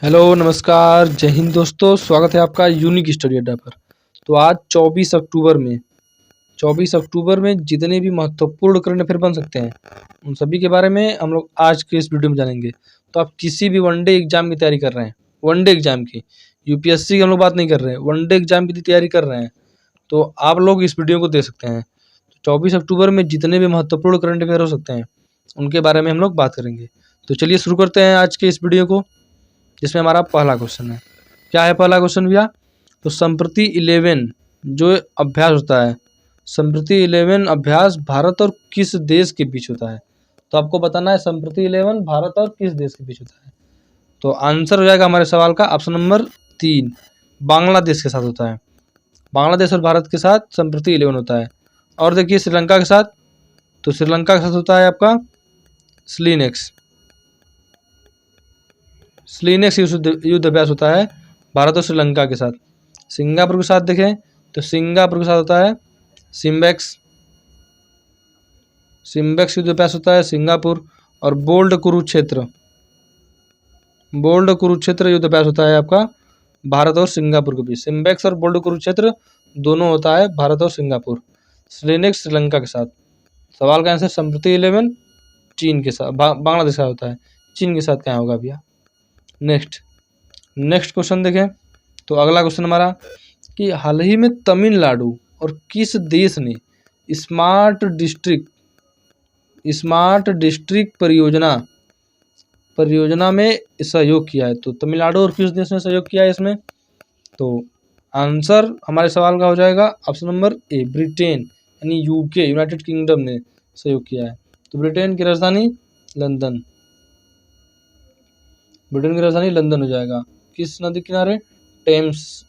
Hello, नमस्कार, जय हिंद दोस्तों। स्वागत है आपका यूनिक स्टडी अड्डा पर। तो आज 24 अक्टूबर में जितने भी महत्वपूर्ण करंट अफेयर बन सकते हैं, उन सभी के बारे में हम लोग आज के इस वीडियो में जानेंगे। तो आप किसी भी वनडे एग्जाम की तैयारी कर रहे हैं, वनडे एग्जाम की, यूपीएससी की हम लोग बात नहीं कर रहे हैं, वनडे एग्जाम की तैयारी कर रहे हैं, तो आप लोग इस वीडियो को देख सकते हैं। 24 अक्टूबर में जितने भी महत्वपूर्ण करंट अफेयर हो सकते हैं, उनके बारे में हम लोग बात करेंगे। तो चलिए शुरू करते हैं आज के इस वीडियो को, जिसमें हमारा पहला क्वेश्चन है। क्या है पहला क्वेश्चन भैया? तो संप्रति 11 जो अभ्यास होता है, संप्रति 11 अभ्यास भारत और किस देश के बीच होता है? तो आपको बताना है संप्रति 11 भारत और किस देश के बीच होता है। तो आंसर हो जाएगा हमारे सवाल का ऑप्शन नंबर 3, बांग्लादेश के साथ होता है। बांग्लादेश और भारत के साथ संप्रति 11 होता है। और देखिए श्रीलंका के साथ, तो श्रीलंका के साथ होता है आपका स्लीनेक्स युद्ध अभ्यास होता है भारत और श्रीलंका के साथ। सिंगापुर के साथ देखें तो सिंगापुर के साथ होता है सिम्बेक्स युद्ध अभ्यास होता है सिंगापुर। और बोल्ड कुरुक्षेत्र युद्ध अभ्यास होता है आपका भारत और सिंगापुर के बीच। सिम्बेक्स और बोल्ड कुरुक्षेत्र दोनों होता है भारत और सिंगापुर। स्लेनेक्स श्रीलंका के साथ। सवाल का आंसर संप्रति 11 चीन के साथ, बांग्लादेश का होता है। चीन के साथ क्या होगा भैया? नेक्स्ट क्वेश्चन देखें तो अगला क्वेश्चन हमारा कि हाल ही में तमिलनाडु और किस देश ने स्मार्ट डिस्ट्रिक्ट परियोजना में सहयोग किया है? तो तमिलनाडु और किस देश ने सहयोग किया है इसमें? तो आंसर हमारे सवाल का हो जाएगा ऑप्शन नंबर ए, ब्रिटेन यानी यूके, यूनाइटेड किंगडम ने सहयोग किया है। तो ब्रिटेन की राजधानी लंदन हो जाएगा। किस नदी किनारे? टेम्स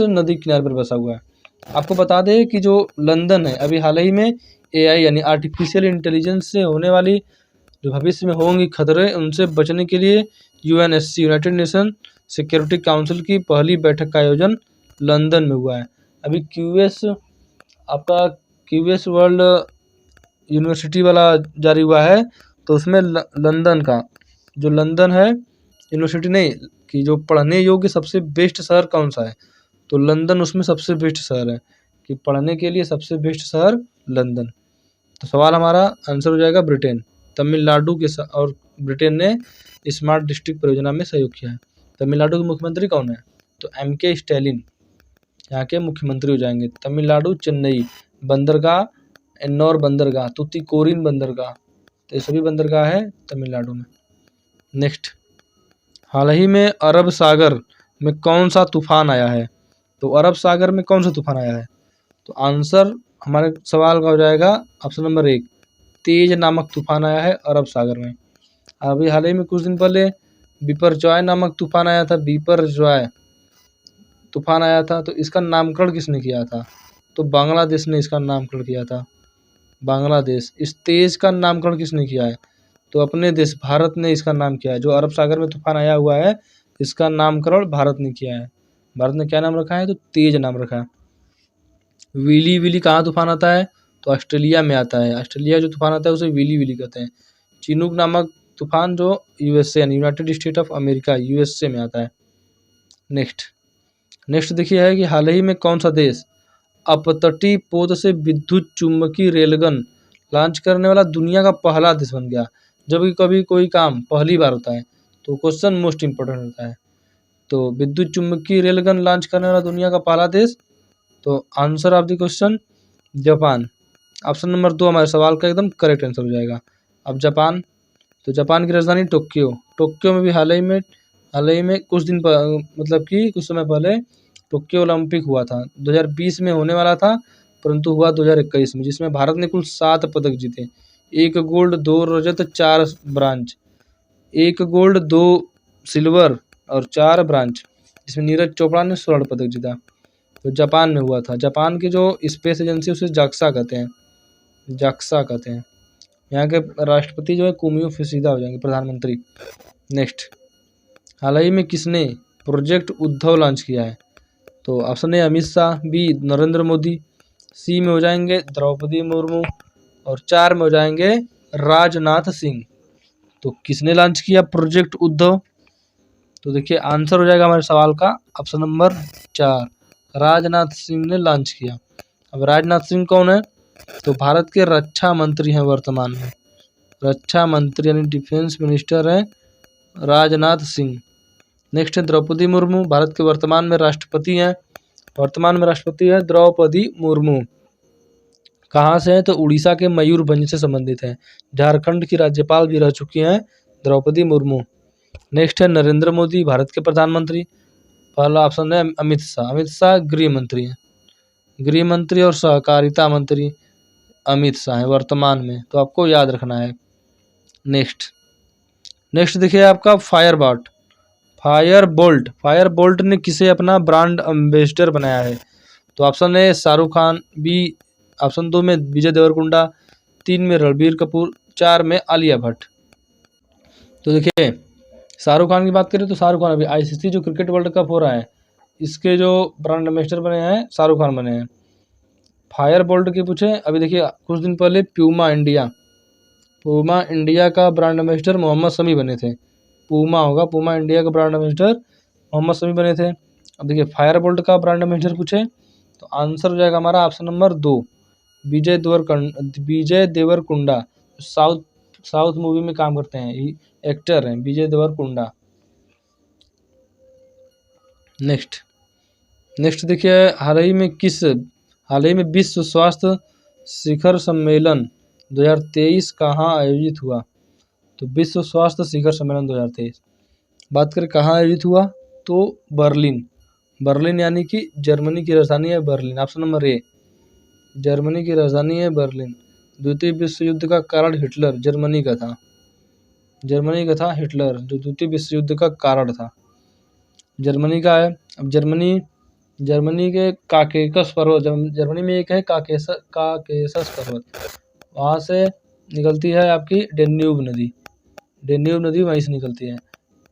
नदी किनारे पर बसा हुआ है। आपको बता दें कि जो लंदन है, अभी हाल ही में एआई यानी आर्टिफिशियल इंटेलिजेंस से होने वाली जो भविष्य में होंगी खतरे, उनसे बचने के लिए UNSC, United nation security council की पहली बैठक का आयोजन लंदन में हुआ है। अभी क्यूएस वर्ल्ड यूनिवर्सिटी वाला जारी हुआ है, तो उसमें लंदन का जो लंदन है यूनिवर्सिटी नहीं कि जो पढ़ने योग्य सबसे बेस्ट शहर कौन सा है, तो लंदन उसमें सबसे बेस्ट शहर है कि पढ़ने के लिए सबसे बेस्ट शहर लंदन। तो सवाल हमारा आंसर हो जाएगा ब्रिटेन। तमिलनाडु के साथ और ब्रिटेन ने स्मार्ट डिस्ट्रिक्ट परियोजना में सहयोग किया है। तमिलनाडु के मुख्यमंत्री कौन है? तो एमके स्टैलिन यहाँ के मुख्यमंत्री हो जाएंगे। तमिलनाडु चेन्नई बंदरगाह, एन्नौर बंदरगाह, तुतीकोरिन बंदरगाह, तो ये सभी बंदरगाह है तमिलनाडु में। नेक्स्ट, हाल ही में अरब सागर में कौन सा तूफान आया है? तो अरब सागर में कौन सा तूफान आया है? तो आंसर हमारे सवाल का हो जाएगा ऑप्शन नंबर 1, तेज नामक तूफान आया है अरब सागर में। अभी हाल ही में कुछ दिन पहले बिपरजॉय नामक तूफान आया था, बिपरजॉय तूफान आया था। तो इसका नामकरण किसने किया था? तो बांग्लादेश ने इसका नामकरण किया था। बांग्लादेश। इस तेज का नामकरण किसने किया है? तो अपने देश भारत ने इसका नाम किया है। जो अरब सागर में तूफान आया हुआ है, इसका नामकरण भारत ने किया है। भारत ने क्या नाम रखा है? तो तेज नाम रखा है। विली विली कहाँ तूफान आता है? तो ऑस्ट्रेलिया में आता है। ऑस्ट्रेलिया जो तूफान आता है उसे विली विली कहते हैं। चिनूक नामक तूफान जो यूएसए यानी United state of America, USA में आता है। नेक्स्ट देखिए है कि हाल ही में कौन सा देश अपतटीय पोत से विद्युत चुम्बकीय रेलगन लॉन्च करने वाला दुनिया का पहला देश बन गया? जब भी कभी कोई काम पहली बार होता है तो क्वेश्चन मोस्ट इम्पोर्टेंट होता है। तो विद्युत चुम्बकीय रेलगन लॉन्च करने वाला दुनिया का पहला देश, तो answer of the question Japan. Option number 2 हमारे सवाल का एकदम करेक्ट आंसर हो जाएगा। अब जापान, तो जापान की राजधानी टोक्यो में भी हाल ही में कुछ समय पहले टोक्यो ओलंपिक हुआ था। 2020 में होने वाला था, परंतु हुआ 2021 में, जिसमें भारत ने कुल 7 पदक जीते। 1 गोल्ड, 2 रजत, 4 ब्रांज, 1 गोल्ड, 2 सिल्वर और 4 ब्रांज, जिसमें नीरज चोपड़ा ने स्वर्ण पदक जीता। तो जापान में हुआ था। जापान की जो स्पेस एजेंसी उसे जाक्सा कहते हैं। यहाँ के राष्ट्रपति जो है कुमियो किशिदा हो जाएंगे, प्रधानमंत्री। नेक्स्ट, हाल ही में किसने प्रोजेक्ट उद्धव लॉन्च किया है? तो option A Amit Shah, B Narendra Modi, C में हो जाएंगे द्रौपदी मुर्मू और 4 में हो जाएंगे राजनाथ सिंह। तो किसने लॉन्च किया प्रोजेक्ट उद्धव? तो देखिए आंसर हो जाएगा हमारे सवाल का ऑप्शन नंबर 4, राजनाथ सिंह ने लॉन्च किया। अब राजनाथ सिंह कौन है? तो भारत के रक्षा मंत्री हैं वर्तमान में, रक्षा मंत्री यानी डिफेंस मिनिस्टर हैं राजनाथ सिंह। नेक्स्ट है द्रौपदी मुर्मू, भारत के वर्तमान में राष्ट्रपति हैं, वर्तमान में राष्ट्रपति है द्रौपदी मुर्मू। कहाँ से हैं? तो उड़ीसा के मयूरभंज से संबंधित हैं। झारखंड की राज्यपाल भी रह चुकी हैं द्रौपदी मुर्मू। नेक्स्ट है नरेंद्र मोदी, भारत के प्रधानमंत्री। पहला ऑप्शन है अमित शाह, अमित शाह गृह मंत्री हैं, गृह मंत्री और सहकारिता मंत्री अमित शाह है वर्तमान में, तो आपको याद रखना है। नेक्स्ट देखिए आपका फायरबॉट, फायर बोल्ट ने किसे अपना ब्रांड एम्बेसडर बनाया है? तो option A Shahrukh Khan, B option 2 में विजय देवरकुंडा, 3 में रणबीर कपूर, 4 में आलिया भट्ट। तो देखिए शाहरुख खान की बात करें तो शाहरुख खान अभी आईसीसी जो क्रिकेट वर्ल्ड कप हो रहा है इसके जो ब्रांड एम्बेसडर बने हैं शाहरुख खान बने हैं। फायर बोल्ट की पूछे, अभी देखिए कुछ दिन पहले प्यूमा इंडिया का ब्रांड एम्बेसडर मोहम्मद शमी बने थे। पूमा इंडिया का ब्रांड एम्बेसडर मोहम्मद शमी बने थे। अब देखिए फायर बोल्ट का ब्रांड एम्बेसडर पूछे तो आंसर हो जाएगा हमारा ऑप्शन नंबर 2, विजय देवरकुंडा। साउथ मूवी में काम करते हैं, एक्टर हैं विजय देवरकुंडा। नेक्स्ट देखिए हाल ही में विश्व स्वास्थ्य शिखर सम्मेलन 2023 कहाँ आयोजित हुआ? तो विश्व स्वास्थ्य शिखर सम्मेलन 2023 बात करें कहाँ आयोजित हुआ तो बर्लिन यानी कि जर्मनी की राजधानी है Berlin. Option number A, Germany की राजधानी है बर्लिन। द्वितीय विश्व युद्ध का कारण हिटलर, जर्मनी का था हिटलर, जो द्वितीय विश्व युद्ध का कारण था जर्मनी का है। अब जर्मनी के काकेशस पर्वत, जर्मनी में एक है काकेशस पर्वत, वहाँ से निकलती है आपकी डेन्यूब नदी वहीं से निकलती है।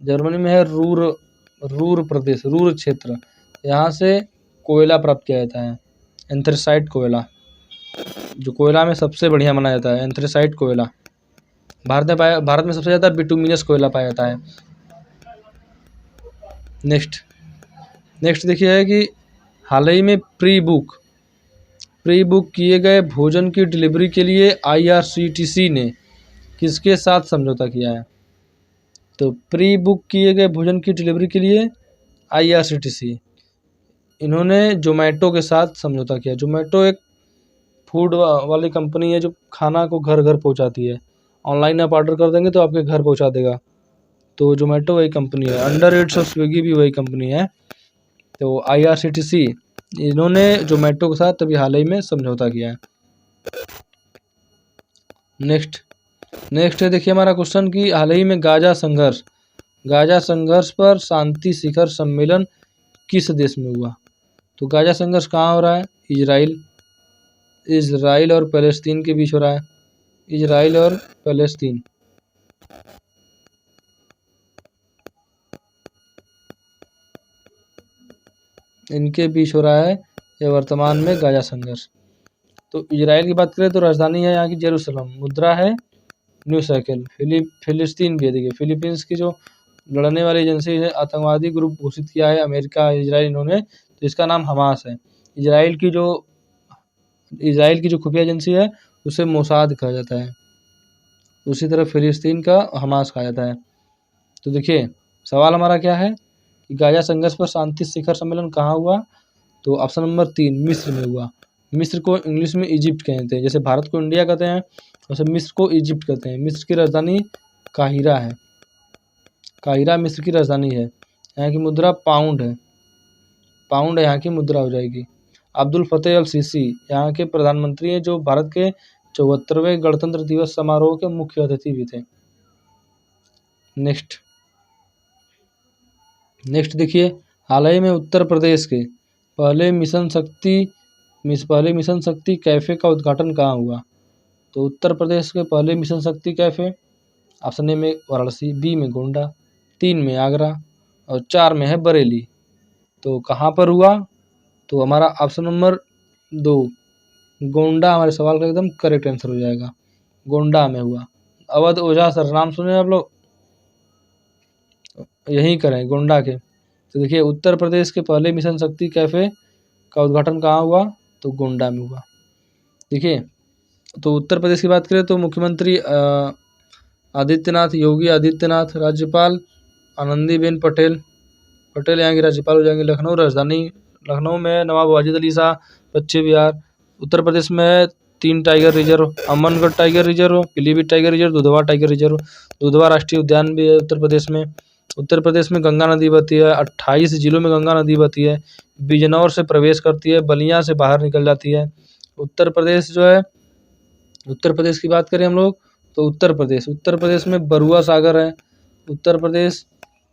जर्मनी में है रूर प्रदेश, रूर क्षेत्र, यहाँ से कोयला प्राप्त किया जाता है, एंथ्रेसाइट कोयला, जो कोयला में सबसे बढ़िया माना जाता है एंथ्रेसाइट कोयला। भारत में सबसे ज़्यादा बिटुमिनस कोयला पाया जाता है। नेक्स्ट देखिए है कि हाल ही में प्री बुक किए गए भोजन की डिलीवरी के लिए IRCTC ने किसके साथ समझौता किया है? तो प्री बुक किए गए भोजन की डिलीवरी के लिए IRCTC इन्होंने जोमेटो के साथ समझौता किया। जोमेटो एक फूड वाली कंपनी है जो खाना को घर घर पहुंचाती है। ऑनलाइन आप ऑर्डर कर देंगे तो आपके घर पहुंचा देगा, तो जोमेटो वही कंपनी है। अंडर रेट्स और स्विगी भी वही कंपनी है। तो IRCTC इन्होंने जोमेटो के साथ अभी हाल ही में समझौता किया है। नेक्स्ट है देखिए हमारा क्वेश्चन कि हाल ही में गाजा संघर्ष पर शांति शिखर सम्मेलन किस देश में हुआ? तो गाजा संघर्ष कहाँ हो रहा है? इजराइल और पैलेस्तीन के बीच हो रहा है, इजराइल और पैलेस्तीन। इनके बीच हो रहा है ये वर्तमान में गाजा संघर्ष। तो इजराइल की बात करें तो राजधानी है यहाँ की जेरूसलम, मुद्रा है न्यू सर्किल। फिलिस्तीन भी है, देखिए फिलीपींस की जो लड़ने वाली एजेंसी है आतंकवादी ग्रुप घोषित किया है अमेरिका इजराइल इन्होंने, तो इसका नाम हमास है। इजराइल की जो खुफिया एजेंसी है उसे मोसाद कहा जाता है, उसी तरह फिलिस्तीन का हमास कहा जाता है। तो देखिए सवाल हमारा क्या है कि गाजा संघर्ष पर शांति शिखर सम्मेलन कहाँ हुआ? तो ऑप्शन नंबर 3 मिस्र में हुआ। मिस्र को इंग्लिश में इजिप्ट कहते हैं, जैसे भारत को इंडिया कहते हैं वैसे मिस्र को इजिप्ट कहते हैं। मिस्र की राजधानी काहिरा है, काहिरा मिस्र की राजधानी है। यहाँ की मुद्रा पाउंड है यहाँ की मुद्रा हो जाएगी। अब्दुल फतेह अल सीसी यहाँ के प्रधानमंत्री हैं जो भारत के 74वें गणतंत्र दिवस समारोह के मुख्य अतिथि भी थे। नेक्स्ट देखिए हाल ही में उत्तर प्रदेश के पहले मिशन शक्ति कैफ़े का उद्घाटन कहाँ हुआ? तो उत्तर प्रदेश के पहले मिशन शक्ति कैफ़े ऑप्शन ए में वाराणसी, बी में गोंडा, 3 में आगरा और 4 में है बरेली। तो कहाँ पर हुआ? तो हमारा ऑप्शन नंबर 2 गोंडा हमारे सवाल का एकदम करेक्ट आंसर हो जाएगा, गोंडा में हुआ। अवध ओझा सर नाम सुने आप लोग? यहीं करें, गोंडा के। तो देखिए उत्तर प्रदेश के पहले मिशन शक्ति कैफ़े का उद्घाटन कहाँ हुआ? तो गोंडा में हुआ। देखिए, तो उत्तर प्रदेश की बात करें तो मुख्यमंत्री योगी आदित्यनाथ, राज्यपाल आनंदीबेन पटेल यहाँ की राज्यपाल हो जाएंगे। लखनऊ में नवाब वाजिद अली शाह, पश्चिम बिहार। उत्तर प्रदेश में 3 tiger reserve, Amangarh tiger reserve, Pilibhit tiger reserve, Dudhwa tiger reserve. Dudhwa राष्ट्रीय उद्यान भी है उत्तर प्रदेश में। उत्तर प्रदेश में गंगा नदी बहती है, 28 जिलों में गंगा नदी बहती है। बिजनौर से प्रवेश करती है, बलिया से बाहर निकल जाती है। उत्तर प्रदेश जो है, उत्तर प्रदेश की बात करें हम लोग तो उत्तर प्रदेश में बरुआ सागर है। उत्तर प्रदेश,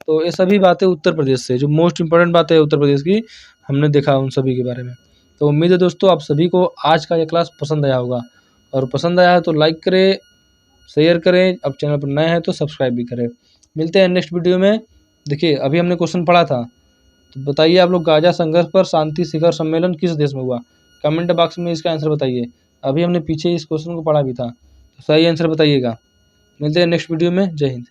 तो ये सभी बातें उत्तर प्रदेश से, जो मोस्ट इम्पोर्टेंट बातें हैं उत्तर प्रदेश की, हमने देखा उन सभी के बारे में। तो उम्मीद है दोस्तों आप सभी को आज का ये क्लास पसंद आया होगा, और पसंद आया है तो लाइक करें, शेयर करें, अब चैनल पर नए हैं तो सब्सक्राइब भी करें। मिलते हैं नेक्स्ट वीडियो में। देखिए अभी हमने क्वेश्चन पढ़ा था, तो बताइए आप लोग, गाजा संघर्ष पर शांति शिखर सम्मेलन किस देश में हुआ? कमेंट बॉक्स में इसका आंसर बताइए। अभी हमने पीछे इस क्वेश्चन को पढ़ा भी था, तो सही आंसर बताइएगा। मिलते हैं नेक्स्ट वीडियो में। जय हिंद।